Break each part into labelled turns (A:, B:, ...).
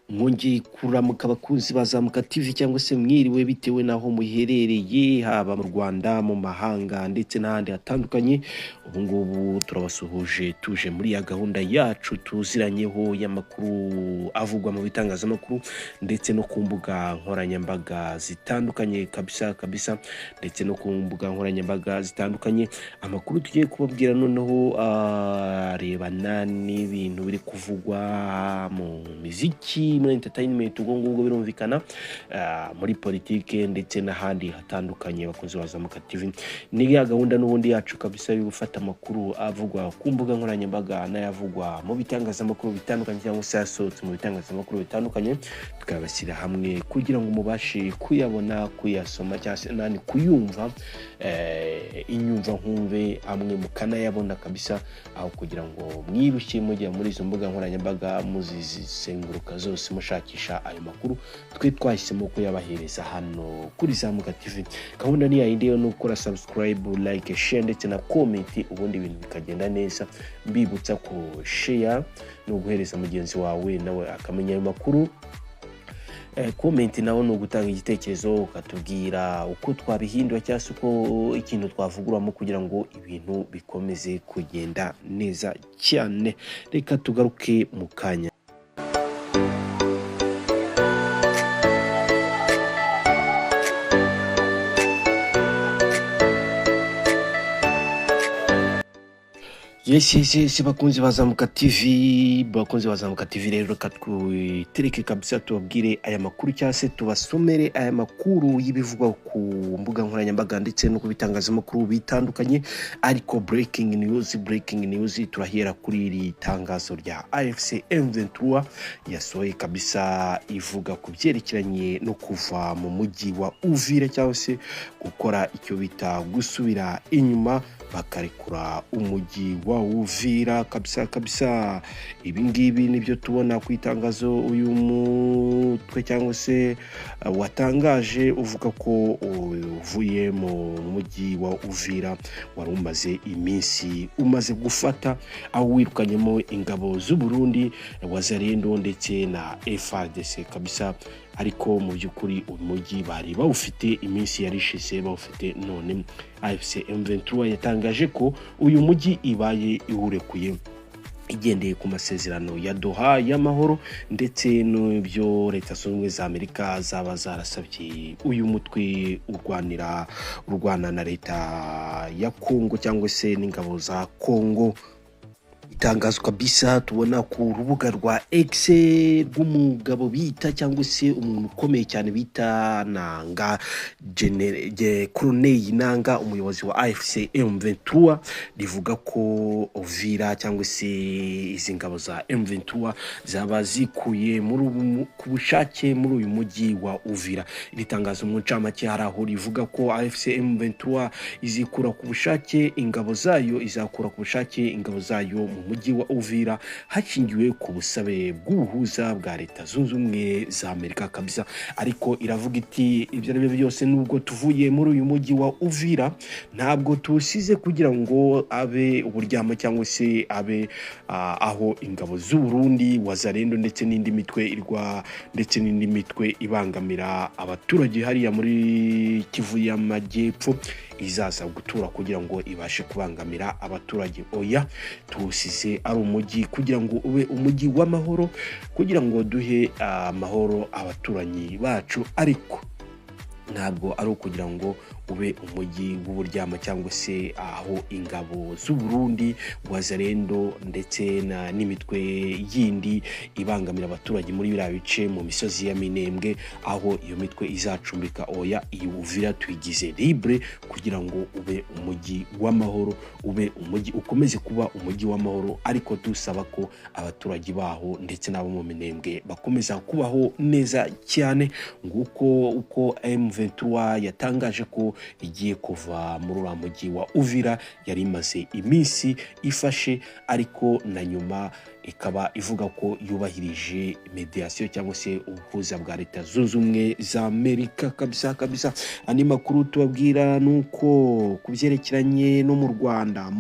A: Mwongeye kuramuka abakunzi ba Zamuka TV cyangwa se mwiriwe bitewe naho muherereye haba mu Rwanda mu mahanga ndetse n'ahandi hatandukanye. Ubu ngubu turabasuhuje tuje muri ya gahunda yacu tuziranyeho y'amakuru avugwa mu bitangazamakuru ndetse no ku mbuga nkoranyambaga zitandukanye kabisa ndetse no ku mbuga nkoranyambaga zitandukanye. Amakuru tugiye kubabwira noneho arebana n'ibintu biri kuvugwa mu miziki, muri entertainment, ubwo ngubwo birumvikana muri politike ndetse n'ahandi hatandukanye. Bakunzi ba Zamuka TV ni ya gahunda n'ubundi yacu kabisa yo gufata amakuru avugwa ku mbuga nkoranyambaga n'ayavugwa mu bitangazamakuru bitandukanye cyangwa se yasohotse mu bitangazamakuru bitandukanye, tukabashyira hamwe kugira ngo mubashe kuyabona, kuyasoma cyangwa se nani kuyumva, inyumva nkumve amwe mukanayabona kabisa, aho kugira ngo mwirushye mujya muri izo mbuga nkoranyambaga muzizenguruka zose mushakisha ayo makuru. Twe twahisemo kuyabahereza hano kuri Zamuka TV. Gahunda ni yayindi yo gukora subscribe, like, share ndetse na comment, ubundi ibintu bikagenda neza. Mbibutsa ko share no guhereza mugenzi wawe nawe akamenya ayo makuru. Comment nawo no gutanga igitekerezo ukatubwira uko twabihindura cyangwa se uko ikintu twavuguramo kugira ngo ibintu bikomeze kugenda neza cyane. Reka tugaruke mu kanya. Yes, bakunzi ba Zamuka TV, bakunzi ba Zamuka TV, rero katwitereke kabisa tubabwire aya makuru cyangwa se tubasomere aya makuru y'ibivugwa ku mbuga nkoranyambaga ndetse no kubitangaza amakuru bitandukanye. Ariko breaking news turahera kuri iri tangazo rya AFC M23 yasohoye kabisa, ivuga ku byerekeranye no kuva mu mujyi wa Uvira cyangwa se gukora icyo bita gusubira inyuma bakarekura umujyi wa Uvira kabisa. Ibi ngibi nibyo tubona ku itangazo uyu mutwe cyangwa se watangaje uvuga ko uvuye mu mujyi wa Uvira wari umaze iminsi umaze gufata, aho wirukanyemo ingabo z'u Burundi, Wazalendo ndetse na FARDC kabisa. Ariko mu by'ukuri uyu mujyi bari bawufite iminsi yarishize bawufite, none AFC M23 yatangaje ko uyu mujyi ibaye iwurekuye igendeye ku masezerano ya Doha y'amahoro ndetse n'ibyo Leta Zunze Ubumwe za Amerika zaba zarasabye uyu mutwe urwana na Leta ya Kongo cyangwa se n'ingabo za Kongo. Itangazo kabisa tubona ku rubuga rwa X rw'umugabo bita cyangwa se umuntu ukomeye cyane bita Nanga, Colonel Nanga, umuyobozi wa AFC M23, rivuga ko Uvira cyangwa se izi ngabo za M23 zaba zikuye ku bushake muri uyu mujyi wa Uvira. Iri tangazo mu ncamake hari aho rivuga ko AFC M23 izakura ku bushake ingabo zayo mu mujyi wa Uvira hashingiwe ku busabe bw'ubuhuza bwa Leta Zunze Ubumwe za Amerika kabisa. Ariko iravuga iti ibyo ari byo byose nubwo tuvuye muri uyu mujyi wa Uvira ntabwo tusize kugira ngo abe uburyamo cyangwa se abe aho ingabo z'u Burundi, Wazalendo ndetse n'indi mitwe ibangamira abaturage hariya muri Kivu y'Amajyepfo izaza gutura kugira ngo ibashe kubangamira abaturage. Oya, tusize ari umujyi kugira ngo ube umujyi w'amahoro, kugira ngo duhe amahoro abaturanyi bacu, ariko ntabwo ari ukugira ngo ube umujyi w'uburyamo cyangwa se aho ingabo z'u Burundi, Wazalendo ndetse n'imitwe yindi ibangamira abaturage muri biriya bice mu misozi ya Minembwe, aho iyo mitwe izacumbika. Oya, iyi Uvira tuyigize libre kugira ngo ube umujyi w'amahoro, ube umujyi ukomeze kuba umujyi w'amahoro, ariko dusaba ko abaturage baho ndetse n'abo mu Minembwe bakomeza kubaho neza cyane. Nguko uko M23 yatangaje ko igiye kuva muri uriya mujyi wa Uvira yari imaze iminsi ifashe, ariko na nyuma ikaba ivuga ko yubahirije mediation cyangwa se ubuhuza bwa Leta Zunze Ubumwe za Amerika kabisa. Andi makuru tubabwira nuko kubyerekeranye no mu Rwanda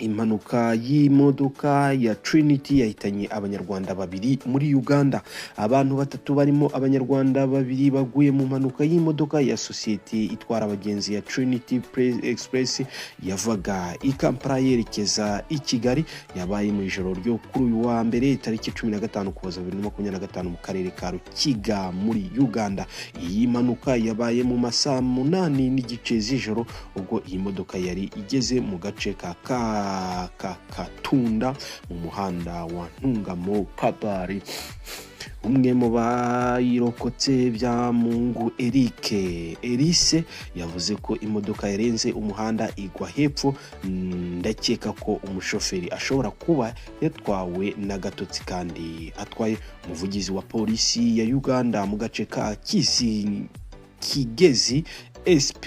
A: Impanuka y'imodoka ya Trinity yahitanye abanyarwanda babiri muri Uganda. Abantu batatu barimo abanyarwanda babiri baguye mu mpanuka y'imodoka ya sosiyete itwara abagenzi ya Trinity Express yavaga i Kampala yerekeza i Kigali. Yabaye mu ijoro ryo kuri uyu wa mbere tariki 15 Ukuboza 2025 mu karere ka Rukiga muri Uganda. Iyi mpanuka yabaye mu masaa 8:30 z'ijoro ubwo iyi modoka yari igeze mu gace ka Katunda mu muhanda wa Ntungamo Kabari. Umwe mu bayirokotse bya Mungu Elise yavuze ko imodoka yarenze umuhanda igwa hepfo. Ndakeka ko umushoferi ashobora kuba yatwawe n'agatotsi kandi atwaye. Umuvugizi wa polisi ya Uganda mu gace ka Kigezi ISP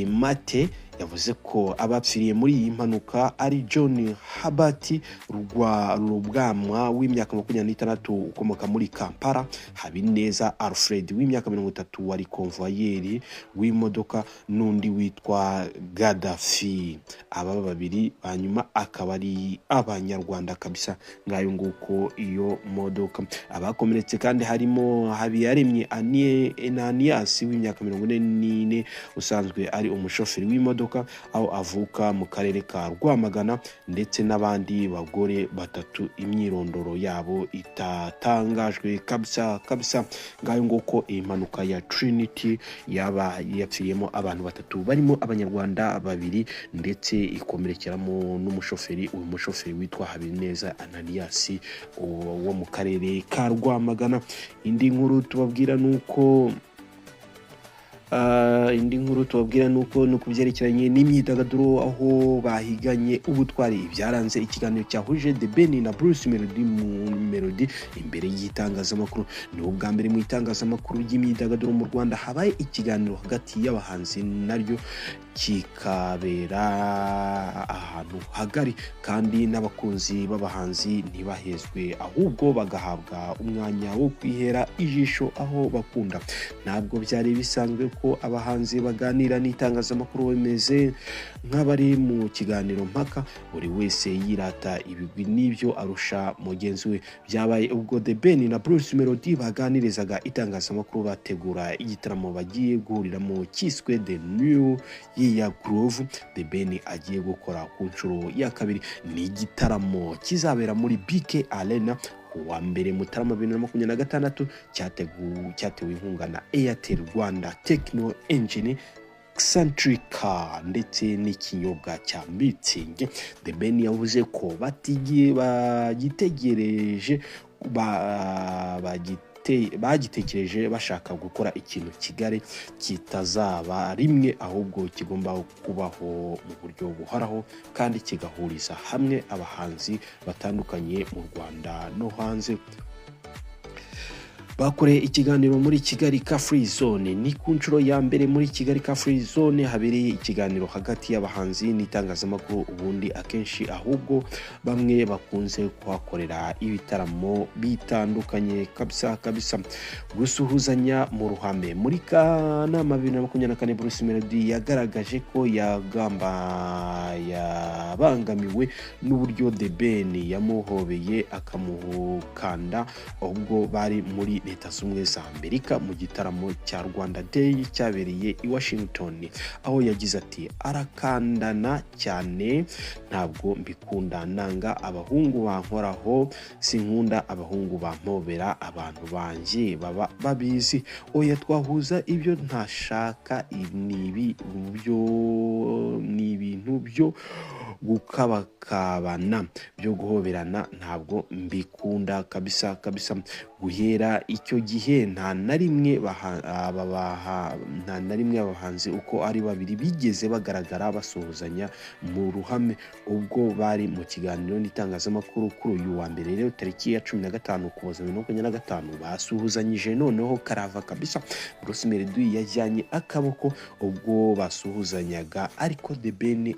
A: Mate yavuze ko abapfiriye muri iyi mpanuka ari John Habati Rubwamwa w'imyaka 26 ukomoka muri Kampala, Habineza Alfred w'imyaka 30 wari konvoyeri w'imodoka, n'undi witwa Gaddafi. Aba babiri banyuma akaba ari abanyarwanda kabisa. Ngayo nguko iyo modoka. Abakomeretse kandi harimo Habiyaremye Ananias w'imyaka 44 usanzwe ari umushoferi w'imodoka aho avuka mu karere ka Rwamagana, ndetse n'abandi bagore batatu imyirondoro yabo itatangajwe kabisa. Ngayo nguko impanuka ya Trinity yaba yapfiriyemo abantu batatu barimo abanyarwanda babiri ndetse ikomerekeramo n'umushoferi. Uyu mushoferi witwa Habineza Ananias wo mu karere ka Rwamagana. Indi nkuru tubabwira nuko no kubyerekeranye n'imyidagaduro aho bahiganye ubutwari ibyaranze ikiganiro cyahuje The Ben na Bruce Melody imbere y'itangazamakuru. Ni ubwa mbere mu itangazamakuru ry'imyidagaduro mu Rwanda habaye ikiganiro hagati y'abahanzi, naryo kikabera ahantu hagari kandi n'abakunzi b'abahanzi ntibahezwe ahubwo bagahabwa umwanya wo kwihera ijisho aho bakunda. Ntabwo byari bisanzwe ko abahanzi baganira n'itangazamakuru bemeze nk'abari mu kiganiro mpaka, buri wese yirata ibigwi n'ibyo arusha mugenzi we. Byabaye ubwo The Ben na Bruce Melody baganirizaga itangazamakuru bategura igitaramo bagiye guhuriramo cyiswe The New Year Groove. The Ben agiye gukora ku nshuro ya kabiri. Ni igitaramo kizabera muri BK Arena wa mbere Mutarama 2026, cyatewe inkunga na Airtel Rwanda, Techno Engine, Centrica ndetse n'ikinyobwa cya Meeting. The Ben yavuze ko bagitekereje bashaka gukora ikintu Kigali kitazaba rimwe ahubwo kigomba kubaho mu buryo buhoraho kandi kigahuriza hamwe abahanzi batandukanye mu Rwanda no hanze. Bakoreye ikiganiro muri Kigali Car Free Zone. Ni ku nshuro ya mbere muri Kigali Car Free Zone habereye ikiganiro hagati y'abahanzi n'itangazamakuru. Ubundi akenshi ahubwo bamwe bakunze kuhakorera ibitaramo bitandukanye kabisa. Gusuhuzanya mu ruhame. Muri Kanama 2024 Bruce Melody yagaragaje ko yabangamiwe n'uburyo The Ben yamuhobeye akamuhukanda ubwo bari muri Leta Zunze za Amerika mu gitaramo cya Rwanda Day cyabereye i Washington, aho yagize ati arakandana cyane, ntabwo mbikunda, nanga abahungu bankoraho, sinkunda abahungu bampobera, abantu banje baba babizi, oya twahuza ibyo ntashaka, ni ibintu byo gukabakabana, byo guhoberana ntabwo mbikunda kabisa. Guhera icyo gihe nta na rimwe abahanzi uko ari babiri bigeze bagaragara basuhuzanya mu ruhame ubwo bari mu kiganiro n'itangazamakuru kuri uyu wa mbere rero tariki ya 15 Ukuboza 2025. Basuhuzanyije noneho karava kabisa. Bruce Melody yajyanye akaboko ubwo basuhuzanyaga, ariko The Ben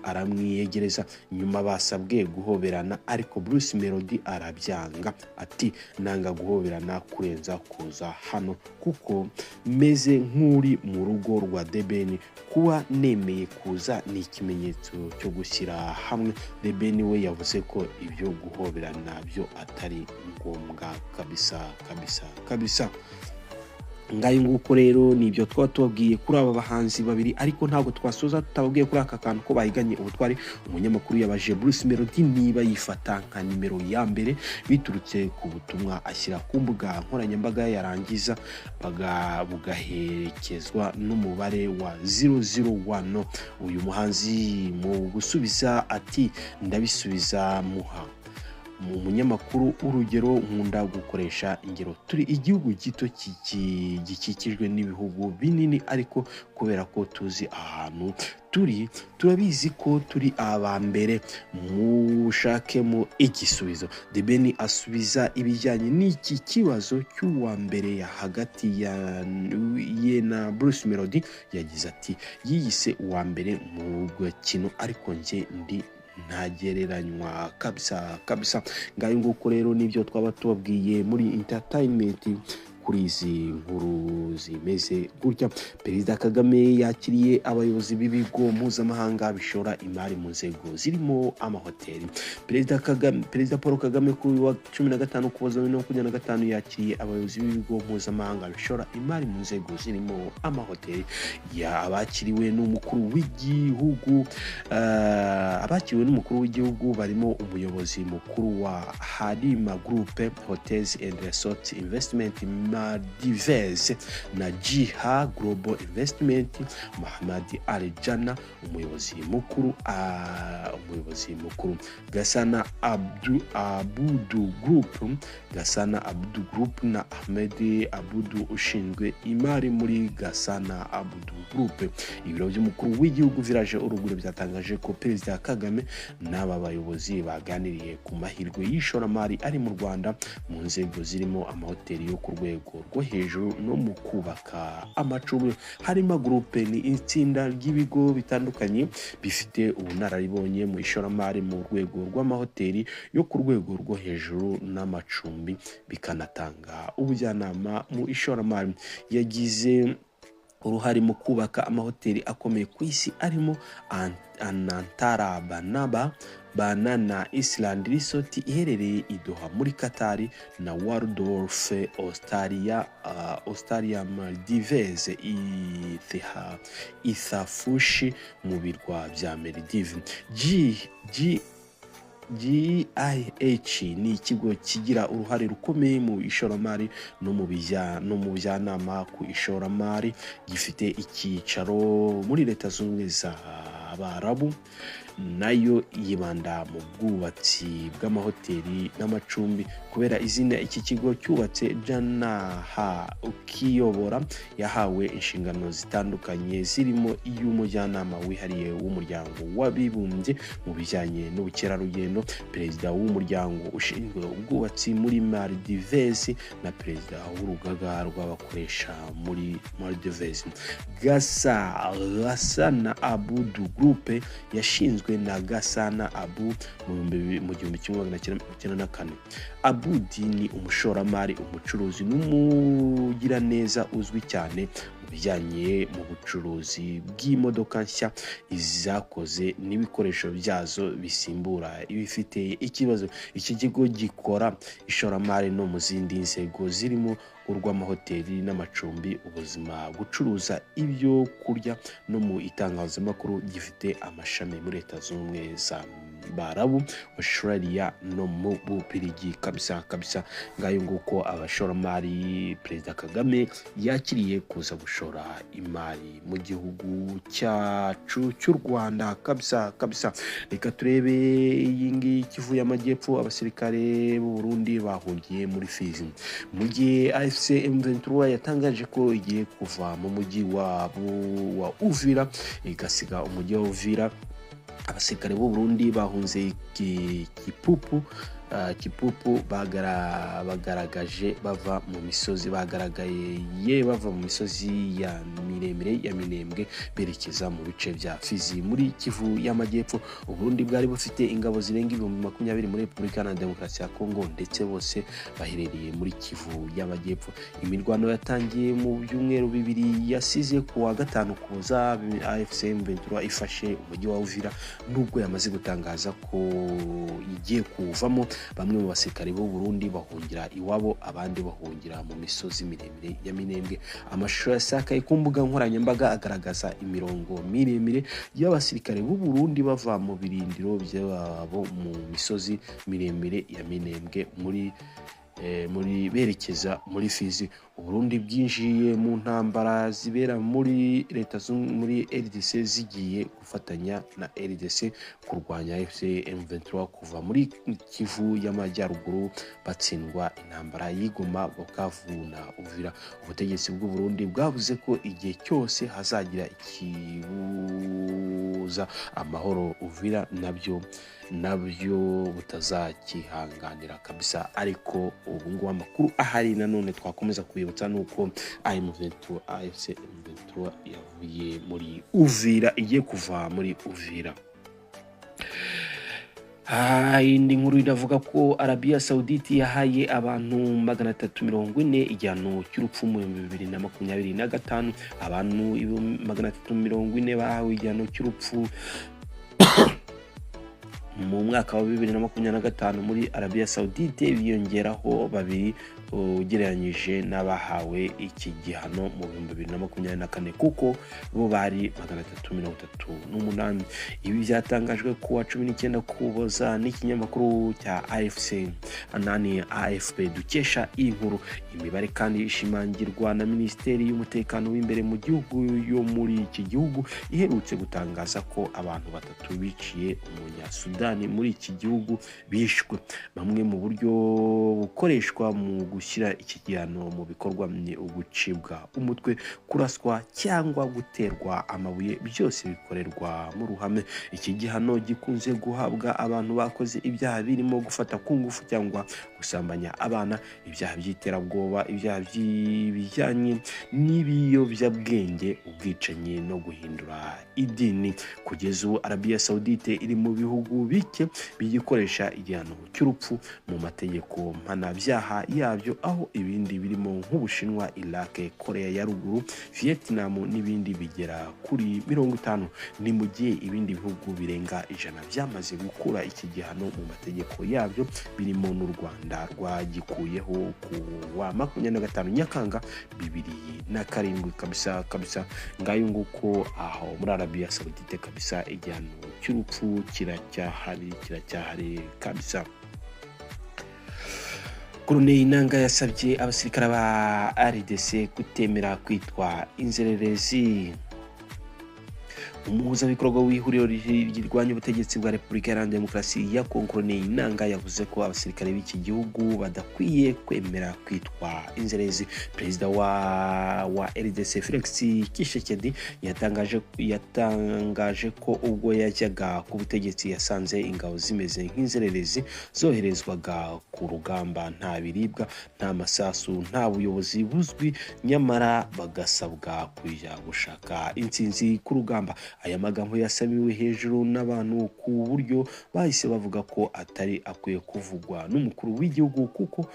A: aramwiyegereza. Nyuma basabwe guhoberana ariko Bruce Melody arabyanga. ati nanga guhoberana kurenza kuza hano kuko meze nk'uri mu rugo rwa The Ben, kuba nemeye kuza ni ikimenyetso cyo gushyira hamwe. The Ben we yavuze ko ibyo guhoberana byo atari ngombwa kabisa. Ngayo nguko rero nibyo twaba tubabwiye kuri aba bahanzi babiri, ariko ntabwo twasoza tutababwiye kuri aka kantu ko bahiganye ubutwari. Umunyamakuru yabaje Bruce Melody niba yifata nka nimero ya mbere biturutse ku butumwa ashyira ku mbuga nkoranyambaga, yarangiza bugaherekezwa n'umubare wa 001. Uyu muhanzi mu gusubiza ati ndabisubiza muha mu munyamakuru, urugero nkunda gukoresha ingero, turi igihugu gito gikikijwe n'ibihugu binini, ariko kubera ko tuzi ahantu turabizi ko turi aba mbere, mushakemo igisubizo. The Ben asubiza ibijyanye n'iki kibazo cy'uwa mbere hagati ye na Bruce Melody, yagize ati yiyise uwa mbere mu gakino ariko nje ndi ntagereranywa kabisa. Ngayo nguko rero nibyo twaba tubabwiye muri entertainment kuri izi nkuru zimeze gutya. Perezida Kagame yakiriye abayobozi b'ibigo mpuzamahanga bishora imari mu nzego zirimo amahoteli. Perezida Paul Kagame kuri wa 15 Ukuboza 2025 yakiriye abayobozi b'ibigo mpuzamahanga bishora imari mu nzego zirimo amahoteli. Abakiriwe n'umukuru w'igihugu barimo umuyobozi mukuru wa Halima Group Hotels and Resorts Investment Maldives na Jiha Global Investment, Muhammad Ali Jannah umuyobozi mukuru Gasana Abudu Group na Ahmed Abudu ushinzwe imari muri Gasana Abudu Group. Ibiro by'umukuru w'igihugu viraje uruguru byatangaje ko Perezida Kagame n'aba bayobozi baganiriye ku mahirwe y'ishoramari ari mu Rwanda mu nzego zirimo amahoteli yo ku rwego rwo hejuru no mu kubaka amacumbi. Halima Group ni itsinda ry'ibigo bitandukanye bifite ubunararibonye mu ishoramari mu rwego rw'amahoteli yo ku rwego rwo hejuru n'amacumbi, bikanatanga ubujyanama mu ishoramari. Yagize uruhare mu kubaka amahoteli akomeye ku isi arimo Anantara Banana Island Resort iherereye i Doha muri Qatar na Waldorf Astoria Maldives Ithafushi mu birwa bya Maldives. GIH ni ikigo kigira uruhare rukomeye mu ishoramari no mu bujyanama ku ishoramari, gifite icyicaro muri Leta Zunze Ubumwe z'Abarabu, nayo yibanda mu bwubatsi bw'amahoteli n'amacumbi. Kubera izina iki kigo cyubatse, Jannah ukiyobora yahawe inshingano zitandukanye zirimo iy'umujyanama wihariye w'umuryango w'abibumbye mu bijyanye n'ubukerarugendo, perezida w'umuryango ushinzwe ubwubatsi muri Maldives na perezida w'urugaga rw'abakoresha muri Maldives. Gasana Abudu Group yashinzwe na Gasana Abu mu 1994. Abudi ni umushoramari, umucuruzi n'umugiraneza uzwi cyane mu bijyanye mu bucuruzi bw'imodoka nshya izakoze n'ibikoresho byazo bisimbura ibifite ikibazo. Iki kigo gikora ishoramari no mu zindi nzego zirimo urw'amahoteli n'amacumbi, ubuzima, gucuruza ibyo kurya no mu itangazamakuru. Gifite amashami muri Leta Zunze Ubumwe z'Abarabu, Australia no mu Bubiligi kabisa. Ngayo nguko abashoramari Perezida Kagame yakiriye kuza gushora imari mu gihugu cyacu cy'u Rwanda kabisa. Reka turebe iyi ngiyi Kivu y'Amajyepfo. Abasirikare b'u Burundi bahungiye muri Fizi mu gihe AFC M23 yatangaje ko igiye kuva mu mujyi wa Uvira igasiga umujyi wa Uvira. Abasirikare b'u Burundi bahunze Kipupu Kipupu bagaragaje bava mu misozi bava mu misozi ya miremire ya Minembwe berekeza mu bice bya Fizi muri Kivu y'Amajyepfo. Uburundi bwari bufite ingabo zirenga 20,000 muri Repubulika Iharanira Demokarasi ya Kongo, ndetse bose baherereye muri Kivu y'Amajyepfo. Imirwano yatangiye mu byumweru bibiri yasize ku wa gatanu kuza AFC M23 ifashe umujyi wa Uvira, nubwo yamaze gutangaza ko igiye kuvamo. Bamwe mu basirikare b'u Burundi bahungira iwabo, abandi bahungira mu misozi miremire ya Minembwe. Amashusho yasakaye ku mbuga nkoranyambaga agaragaza imirongo miremire y'abasirikare b'u Burundi bava mu birindiro byabo mu misozi miremire ya Minembwe muri berekeza muri Fizi. Uburundi bwinjiye mu ntambara zibera muri muri RDC zigiye gufatanya na RDC kurwanya AFC M23 kuva muri Kivu y'Amajyaruguru batsindwa intambara y'Igoma, Bukavu na Uvira. Ubutegetsi bw'u Burundi bwavuze ko igihe cyose hazagira ikibuza amahoro Uvira nabyo butazakihanganira kabisa. Ariko ubu ngubu amakuru ahari nanone twakomeza kwibutsa nuko AFC M23 yavuye muri Uvira, igiye kuva muri Uvira. Indi nkuru iravuga ko Arabia Saudite yahaye abantu 340 igihano cy'urupfu mu 2025. Abantu 340 bahawe igihano cy'urupfu mu mwaka wa 2025 muri Arabia Saudite, biyongeraho babiri ugereranyije n'abahawe iki gihano mu 2024 kuko bo bari 338. Ibi byatangajwe ku wa 19 Kuboza n'ikinyamakuru cya AFP dukesha iyi nkuru. Imibare kandi ishimangirwa na Minisiteri y'Umutekano w'imbere mu gihugu yo muri iki gihugu iherutse gutangaza ko abantu 3 biciye umunyasudani muri iki gihugu bishwe. Bamwe mu buryo bukoreshwa mu gushyira iki gihano mu bikorwa ni ugucibwa umutwe, kuraswa cyangwa guterwa amabuye, byose bikorerwa mu ruhame. Iki gihano gikunze guhabwa abantu bakoze ibyaha birimo gufata ku ngufu cyangwa gusambanya abana, ibyaha by'iterabwoba, ibyaha bijyanye n'ibiyobyabwenge, ubwicanyi no guhindura idini. Kugeza ubu Arabia Saudite iri mu bihugu bike bigikoresha igihano cy'urupfu mu mategeko mpanabyaha yabyo, aho ibindi birimo nk'Ubushinwa, Iraq, Korea ya Ruguru, Vietnam n'ibindi bigera kuri 50. Ni mu gihe ibindi bihugu birenga 100 byamaze gukura iki gihano mu mategeko yabyo, birimo n'u Rwanda rwagikuyeho ku wa 25 Nyakanga 2007 kabisa. Ngayo nguko aho muri Arabia Saudite kabisa igihano cy'urupfu kiracyahari kabisa. Colonel Nanga yasabye abasirikare ba RDC kutemera kwitwa inzererezi. Umuhuzabikorwa w'ihuriro rirwanya ubutegetsi bwa Repubulika Iharanira Demokarasi ya Kongo, Colonel Nanga, yavuze ko abasirikare b'iki gihugu badakwiye kwemera kwitwa inzererezi. Perezida wa RDC Felix Tshisekedi yatangaje ko ubwo yajyaga ku butegetsi yasanze ingabo zimeze nk'inzererezi zoherezwaga ku rugamba, nta biribwa, nta masasu, nta buyobozi buzwi, nyamara bagasabwa kujya gushaka intsinzi ku rugamba. Aya magambo yasamiwe hejuru n'abantu ku buryo bahise bavuga ko atari akwiye kuvugwa n'umukuru w'igihugu kuko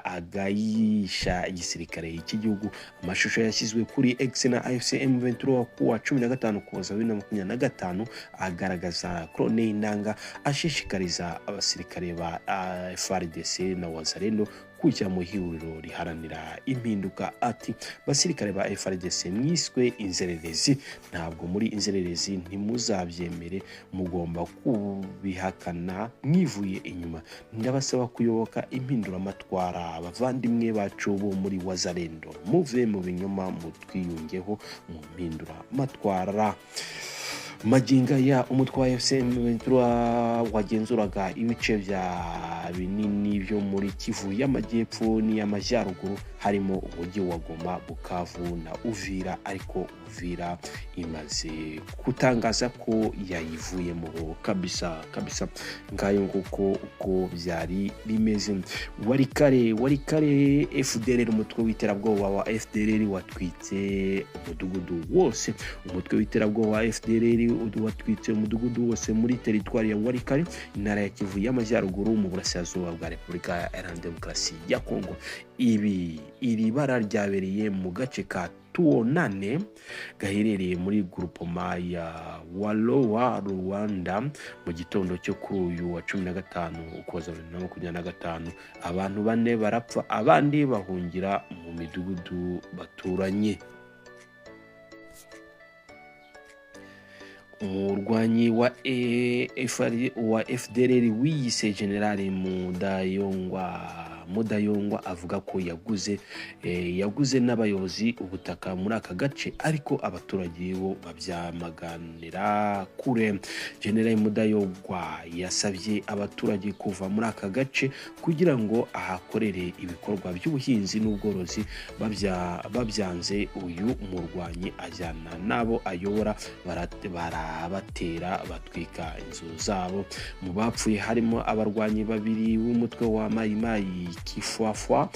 A: agayisha igisirikare cy'igihugu. Amashusho yashyizwe kuri X na AFC M23 ku wa 15 Kuboza 2025 agaragaza Colonel Nanga ashishikariza abasirikare ba FARDC na Wazalendo kujya mu ihuriro riharanira impinduka. Ati, basirikare ba FARDC mwiswe inzererezi, ntabwo muri inzererezi, ntimuzabyemere, mugomba kubihakana mwivuye inyuma. Ndabasaba kuyoboka impinduramatwara, abavandimwe bacu bo muri Wazalendo, muve mu binyoma mutwiyungeho mu mpinduramatwara. Maginga ya umutwe wa AFC M23 wagenzuraga ibice bya binini byo muri Kivu y'Amajyepfo n'iy'Amajyaruguru harimo umujyi wa Goma, Bukavu na Uvira, ariko Uvira imaze gutangaza ko yayivuyemo kabisa. Ngayo nguko uko byari bimeze. Warikare FDLR, umutwe w'iterabwoba wa FDLR watwitse umudugudu wose. Umutwe w'iterabwoba wa FDLR watwitse umudugudu wose muri teritwari ya Warikare, intara ya Kivu y'Amajyaruguru mu burasirazuba bwa Repubulika Iharanira Demokarasi ya Kongo. Iri bara ryabereye mu gace ka Tuonane gaherereye muri groupement ya Walowa Rwanda mu gitondo cyo kuri uyu wa 15 Ukuboza 2025. Abantu 4 barapfa, abandi bahungira mu midugudu baturanye. Umurwanyi wa FDLR wiyise General Mudayongwa avuga ko yaguze n'abayobozi ubutaka muri aka gace, ariko abaturage bo babyamaganira kure. General Mudayongwa yasabye abaturage kuva muri aka gace kugira ngo ahakorere ibikorwa by'ubuhinzi n'ubworozi. Babyanze, uyu murwanyi ajyana nabo ayobora barabatera batwika inzu zabo. Mu bapfuye harimo abarwanyi 2 b'umutwe wa Mayimayi Kifwafwa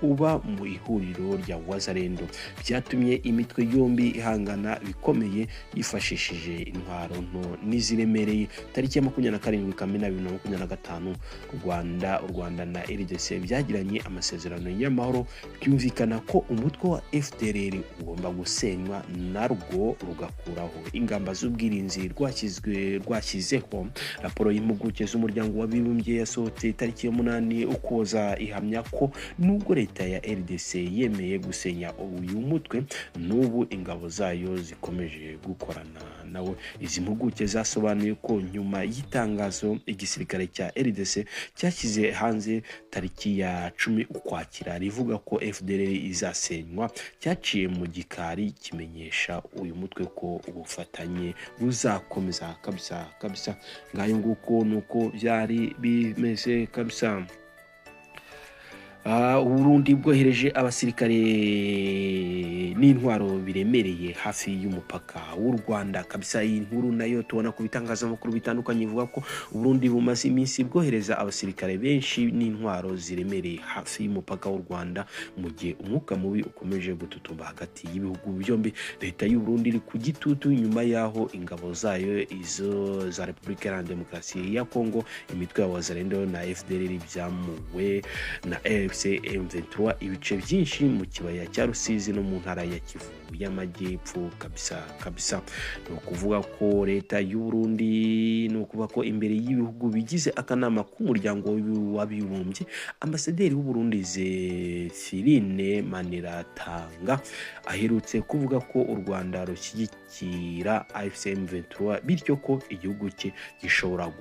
A: uba mu ihuriro rya Wazalendo. Byatumye imitwe yombi ihangana bikomeye yifashishije intwaro nto n'iziremereye. Tariki ya 27 Kamena 2025 u Rwanda na RDC byagiranye amasezerano y'amahoro, byumvikana ko umutwe wa FDLR ugomba gusenywa narwo rugakuraho ingamba z'ubwirinzi rwashyizeho. Raporo y'impuguke z'umuryango w'abibumbye yasohotse tariki ya 8 Ukuboza ihamya ko nubwo leta ya RDC yemeye gusenya uyu mutwe, n'ubu ingabo zayo zikomeje gukorana nawe. Izi mpuguke zasobanuye ko nyuma y'itangazo igisirikare cya RDC cyashyize hanze tariki ya 10 Ukwakira rivuga ko FDLR izasenywa, cyaciye mu gikari kimenyesha uyu mutwe ko ubufatanye buzakomeza kabisa. Ngayo nguko nuko byari bimeze kabisa. Uburundi bwohereje abasirikare n'intwaro biremereye hafi y'umupaka w'u Rwanda kabisa. Iyi nkuru nayo tubona ku bitangazamakuru bitandukanye ivuga ko Uburundi bumaze iminsi bwohereza abasirikare benshi n'intwaro ziremereye hafi y'umupaka w'u Rwanda, mu gihe umwuka mubi ukomeje gututumba hagati y'ibihugu byombi. Leta y'u Burundi iri ku gitutu nyuma yaho ingabo zayo izo za Repubulika Iharanira Demokarasi ya Kongo, imitwe ya Wazalendo na FDLR byamuwe na M23 ibice byinshi mu kibaya cya Rusizi no mu ntara ya Kivu y'Amajyepfo kabisa. No kuvuga ko leta y'u Burundi, no kuvuga ko imbere y'ibihugu bigize akanama k'umuryango w'abibumbye, ambasaderi w'u Burundi Zefirine Maniratanga aherutse kuvuga ko u Rwanda rushyigikira M23, bityo ko igihugu cye gishobora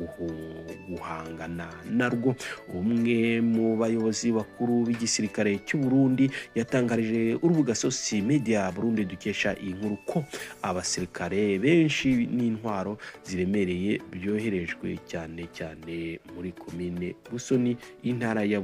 A: guhangana narwo. Umwe mu bayobozi bakuru b'igisirikare cy'u Burundi yatangarije urubuga Sosi Media Burundi dukesha iyi nkuru ko abasirikare benshi n'intwaro ziremereye byoherejwe cyane muri komine Busoni, intara ya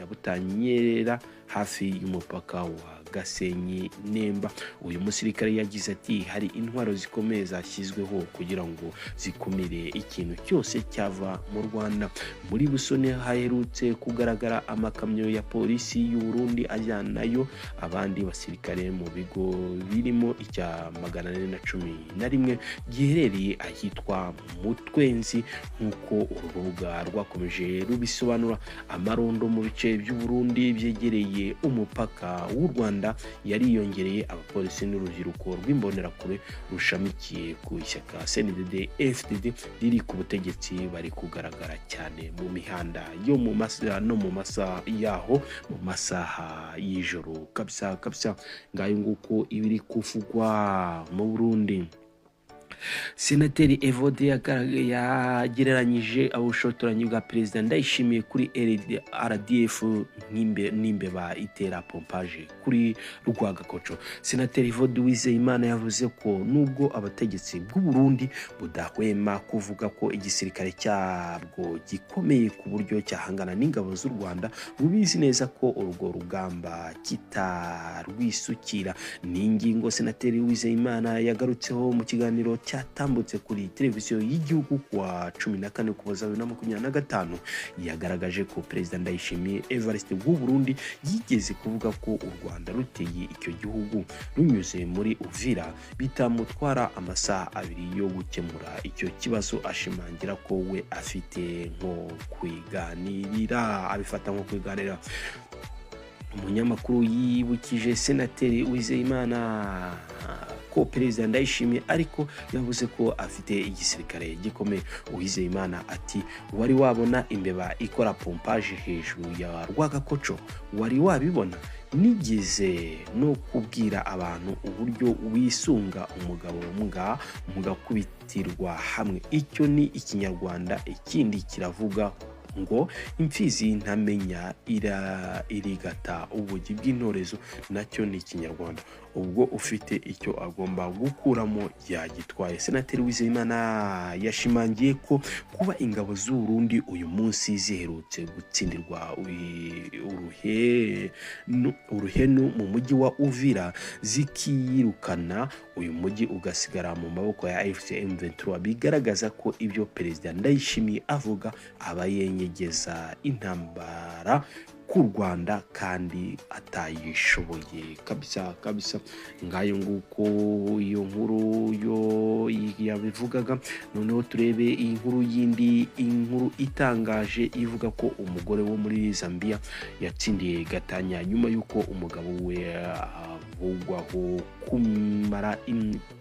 A: Butanyerera hafi y'umupaka wa Gasenyi Nemba. Uyu musirikare yagize ati hari intwaro zikomeye zashyizweho kugira ngo zikumire ikintu cyose cyava mu Rwanda. Muri Busoni haherutse kugaragara amakamyo ya polisi y'u Burundi ajyanayo abandi basirikare mu bigo birimo icya 411 giherereye ahitwa Mutwenzi. Nk'uko urubuga rwakomeje rubisobanura, amarondo mu bice by'u Burundi byegereye umupaka w'u Rwanda yariyongereye. Abapolisi n'urubyiruko rw'imbonerakure rushamikiye ku ishyaka CNDD FDD riri ku butegetsi bari kugaragara cyane mu mihanda yo mu masaha y'ijoro kabisa. Ngayo nguko ibiri kuvugwa mu Burundi. Senateri Evode yagereranyije ubushotoranyi bwa Perezida Ndayishimiye kuri RDF n'imbeba itera pompaje kuri Rwagakoco. Senateri Evode Uwizeyimana yavuze ko nubwo abategetsi bw'u Burundi budahwema kuvuga ko igisirikare cyabwo gikomeye ku buryo cyahangana n'ingabo z'u Rwanda, bubizi neza ko urwo rugamba kitarwisukira. Ni ingingo Senateri Uwizeyimana yagarutseho mu kiganiro cyatambutse kuri televiziyo y'igihugu kuwa 14 Ukuboza 2025. Yagaragaje ko Perezida Ndayishimiye Evariste w'u Burundi yigeze kuvuga ko u Rwanda ruteye icyo gihugu runyuze muri Uvira bitamutwara amasaha abiri yo gukemura icyo kibazo, ashimangira ko we afite nko kwiganirira, abifata nko kwiganira. Umunyamakuru yibukije Senateri Uwizeyimana ko Perezida Ndayishimiye ariko yavuze ko afite igisirikare gikomeye. Uwizeyimana ati, wari wabona imbeba ikora pompaje hejuru ya Rwagakoco? Wari wabibona? Nigeze no kubwira abantu uburyo wisunga umugabo mugakubitirwa hamwe. Icyo ni Ikinyarwanda, ikindi kiravuga ngo imfizi ntamenya irigata ubugi bw'intorezo, nacyo ni Ikinyarwanda. Ubwo ufite icyo agomba gukuramo yagitwaye. Senateri Uwizeyimana yashimangiye ko kuba ingabo z'u Burundi uyu munsi ziherutse gutsindirwa uruhenu mu mujyi wa Uvira, zikiyirukana uyu mujyi ugasigara mu maboko ya FCM23, bigaragaza ko ibyo Perezida Ndayishimiye avuga aba yenyegeza intambara ku Rwanda kandi atayishoboye kabisa. Ngayo nguko iyo nkuru yo yabivugaga. Noneho turebe iyi nkuru yindi, inkuru itangaje ivuga ko umugore wo muri Zambia yatsindiye gatanya nyuma yuko umugabo we avugwaho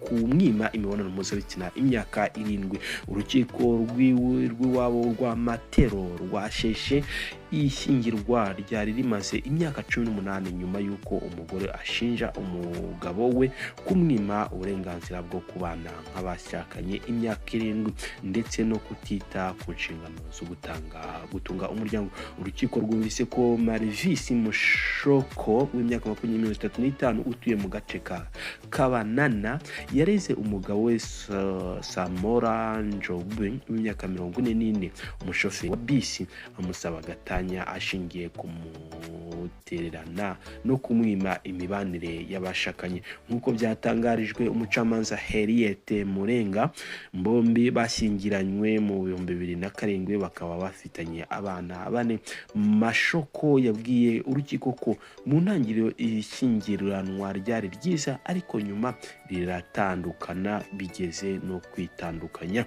A: kumwima imibonano mpuzabitsina imyaka 7. Urukiko rw'iwabo rwa Matero rwasheshe ishyingirwa ryari rimaze imyaka 18 nyuma yuko umugore ashinja umugabo we kumwima uburenganzira bwo kubana nk'abashakanye imyaka 7 ndetse no kutita ku nshingano zo gutunga umuryango. Urukiko rwumvise ko Marvis Mushoko w'imyaka 35 utuye mu gace ka Kabanana yareze umugabo we Samora Njobwe w'imyaka 44, umushoferi wa bisi, amusaba gatanya ashingiye kumutererana no kumwima imibanire y'abashakanye. Nk'uko byatangarijwe, umucamanza Henriette Murenga, bombi bashyingiranywe mu 2007 bakaba bafitanye abana 4. Mashoko yabwiye urukiko ko mu ntangiriro ishyingiranwa ryari ryiza ariko nyuma riratandukana bigeze no kwitandukanya.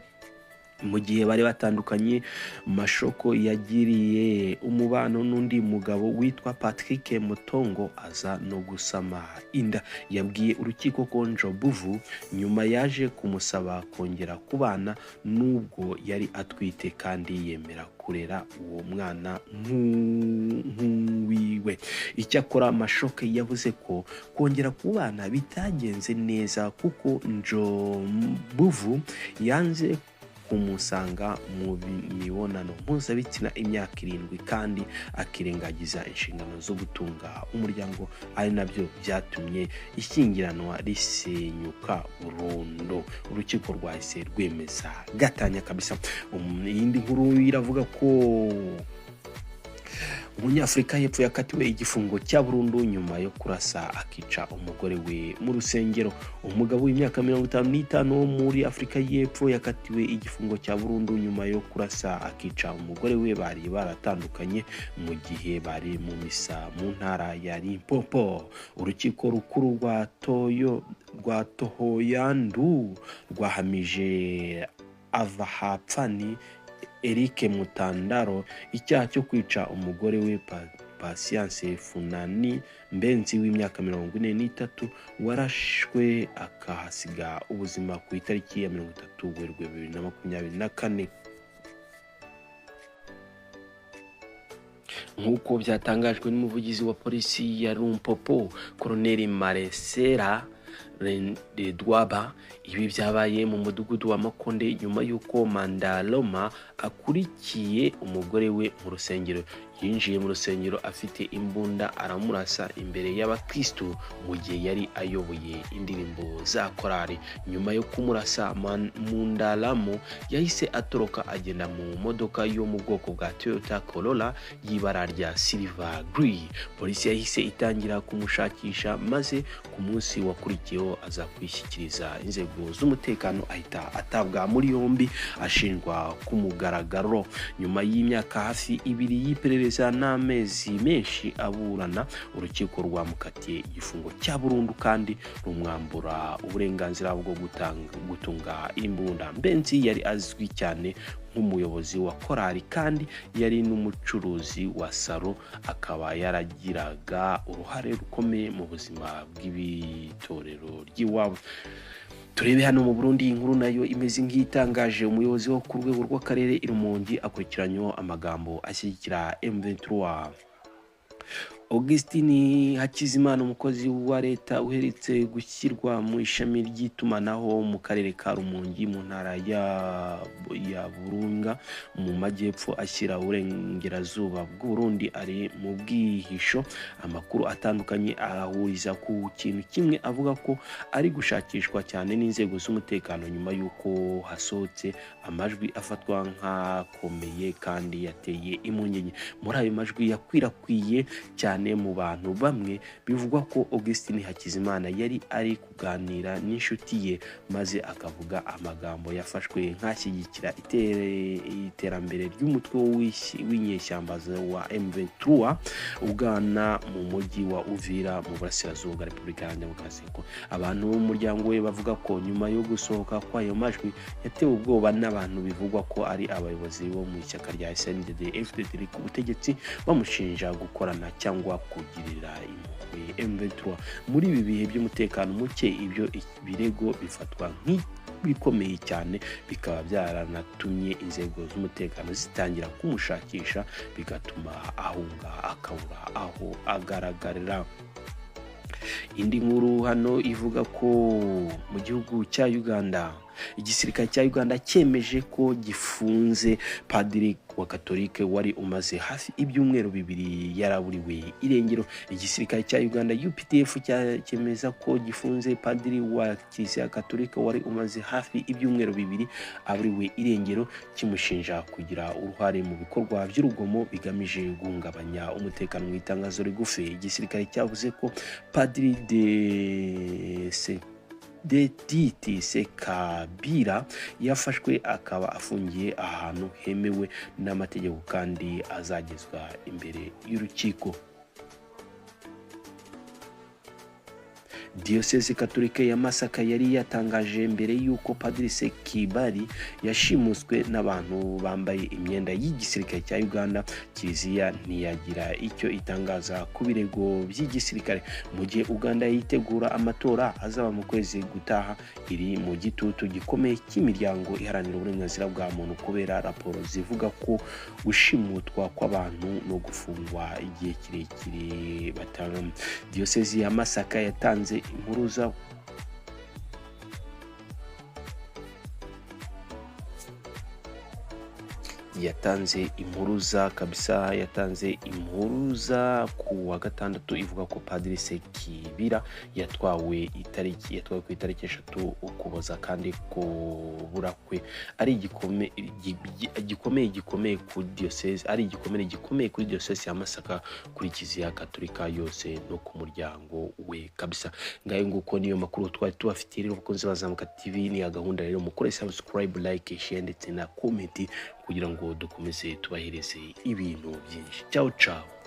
A: Mu gihe bari batandukanye, Mashoko yagiriye umubano n'undi mugabo witwa Patrick Mutongo aza no gusama inda. Yabwiye urukiko ko Njobuvu nyuma yaje kumusaba kongera kubana nubwo yari atwite kandi yemera kurera uwo mwana nk'uwiwe. Icyakora Mashoko yavuze ko kongera kubana bitagenze neza kuko Njobuvu yanze kumusanga mu mibonano mpuzabitsina imyaka 7 kandi akirengagiza inshingano zo gutunga umuryango, ari nabyo byatumye ishyingiranwa risenyuka burundu. Urukiko rwahise rwemeza gatanya kabisa. Iyindi nkuru iravuga ko Umunyafrika y'Epfo yakatiwe igifungo cya burundu nyuma yo kurasa akica umugore we mu rusengero. Umugabo w'imyaka 55 wo muri Afrika y'Epfo yakatiwe igifungo cya burundu nyuma yo kurasa akica umugore we bari baratandukanye mu gihe bari mu misa mu ntara ya Limpopo. Urukiko rukuru rwa Tohoyandu rwahamije Avahapfani Eric Mutandaro icyaha cyo kwica umugore we Patience Funani Mbenzi w'imyaka 43 warashwe akahasiga ubuzima ku itariki ya 30 Werurwe 2024. Nk'uko byatangajwe n'umuvugizi wa polisi ya Limpopo, Colonel Maresera Dwaba. Ibi byabaye mu mudugudu wa Makonde nyuma y'uko Mandaloma akurikiye umugore we mu rusengero. Yinjiye mu rusengero afite imbunda aramurasa imbere y'abakristo mu gihe yari ayoboye indirimbo za korari. Nyuma yo kumurasa, Mandalamo yahise atoroka agenda mu modoka yo mu bwoko bwa Toyota Corolla y'ibara rya Silver Grey. Polisi yahise itangira kumushakisha maze ku munsi wakurikiyeho aza kwishyikiriza inzego z'umutekano, ahita atabwa muri yombi ashinjwa ku mugaragaro. Nyuma y'imyaka hafi 2 y'iperereza n'amezi menshi aburana, urukiko rwamukatiye igifungo cya burundu kandi rumwambura uburenganzira bwo gutunga imbunda. Mbenzi yari azwi cyane nk'umuyobozi wa korari kandi yari n'umucuruzi wa salo, akaba yaragiraga uruhare rukomeye mu buzima bw'ibitorero ry'iwabo. Turebe hano mu Burundi, inkuru nayo imeze nk'itangaje. Umuyobozi wo ku rwego rw'akarere Rumonge akurikiranyweho amagambo ashyigikira M23. Augustin Hakizimana, umukozi wa leta uheretse gushyirwa mu ishami ry'itumanaho mu karere ka Rumonge mu ntara ya Burunga mu majyepfo ashyira uburengerazuba bw'u Burundi, ari mu bwihisho. Amakuru atandukanye ahuriza ku kintu kimwe, avuga ko ari gushakishwa cyane n'inzego z'umutekano nyuma y'uko hasohotse amajwi afatwa nk'akomeye kandi yateye impungenge. Muri ayo majwi yakwirakwiye cyane mu bantu bamwe, bivugwa ko Augustin Hakizimana yari ari kuganira n'inshuti ye maze akavuga amagambo yafashwe nk'ashyigikira iterambere ry'umutwe w'inyeshyamba wa M23 ugana mu mujyi wa Uvira mu burasirazuba bwa Repubulika ya Demokarasi ya Kongo. Abantu b'umuryango we bavuga ko nyuma yo gusohoka kw'ayo majwi yatewe ubwoba n'abantu bivugwa ko ari abayobozi bo mu ishyaka rya CNDD-FDD ku butegetsi, bamushinja gukorana cyangwa kugirira impuhwe M23. Muri ibi bihe by'umutekano muke, ibyo birego bifatwa nk'ibikomeye cyane, bikaba byaranatumye inzego z'umutekano zitangira kumushakisha, bigatuma ahunga akabura aho agaragarira. Indi nkuru hano ivuga ko mu gihugu cya Uganda, igisirikare cya Uganda cyemeje ko gifunze padiri wa Katolike wari umaze hafi ibyumweru 2 yaraburiwe irengero. Igisirikare cya Uganda UPDF cyemeza ko gifunze padiri wa Kiliziya Katolika wari umaze hafi ibyumweru 2 aburiwe irengero, kimushinja kugira uruhare mu bikorwa by'urugomo bigamije guhungabanya umutekano. Mu itangazo rigufi, igisirikare cyavuze ko padiri Dediti Sekabira yafashwe akaba afungiye ahantu hemewe n'amategeko kandi azagezwa imbere y'urukiko. Diocese Katolika ya Masaka yari yatangaje mbere y'uko Padiri Sekibari yashimuswe n'abantu bambaye imyenda y'igisirikare cya Uganda. Kiliziya ntiyagira icyo itangaza ku birego by'igisirikare. Mu gihe Uganda yitegura amatora azaba mu kwezi gutaha, iri mu gitutu gikomeye cy'imiryango iharanira uburenganzira bwa muntu kubera raporo zivuga ko gushimutwa kw'abantu no gufungwa igihe kirekire batanga. Diocese ya Masaka yatanze impuruza yatanze ku wa gatandatu ivuga ko Padiri Sekibira yatwawe ku itariki 3 Ukuboza, kandi ko burakwe ari igikomeye kuri diocese ya Masaka, kuri Kiliziya Katolika yose no ku muryango we kabisa. Ngayo nguko niyo makuru twari tubafitiye. Rero bakunze Bazamuka TV, ni gahunda rero mukore subscribe, like, share ndetse na comment kugira ngo dukomeze tubahereze ibintu byinshi. Ciao ciao.